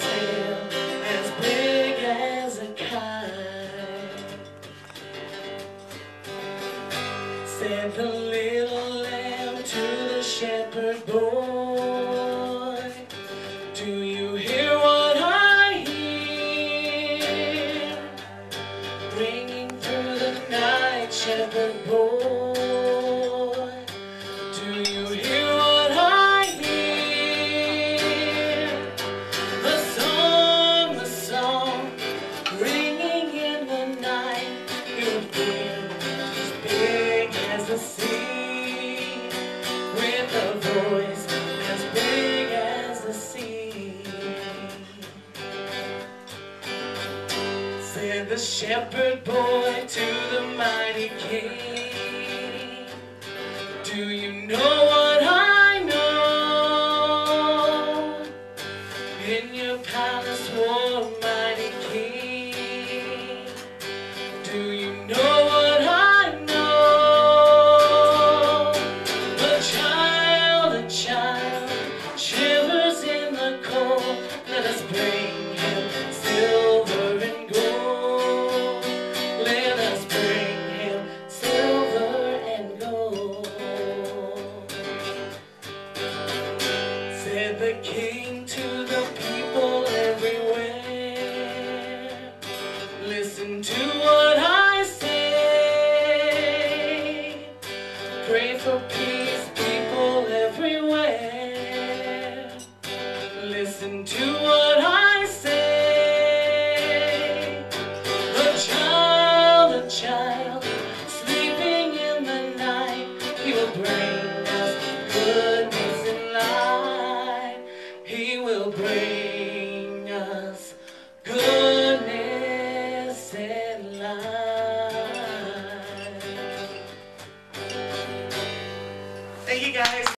tail as big as a kite. Said the little lamb to the shepherd boy, do you hear what I hear? Ringing through the night, shepherd boy, do you hear what I hear? The song, ringing in the night, your wind as big as the sea, with a voice as big as the sea. Said the shepherd boy to the mighty king, do you know what I know? In your palace, war mighty king, do you know what I know? A child shivers in the cold. Let us bring him silver and gold. Let us bring him silver and gold. Said the king to the people everywhere, listen to what I say. Pray for peace, people everywhere. Listen to what I say. A child, sleeping in the night, he will bring us goodness and light. He will bring us goodness and light. Thank you guys.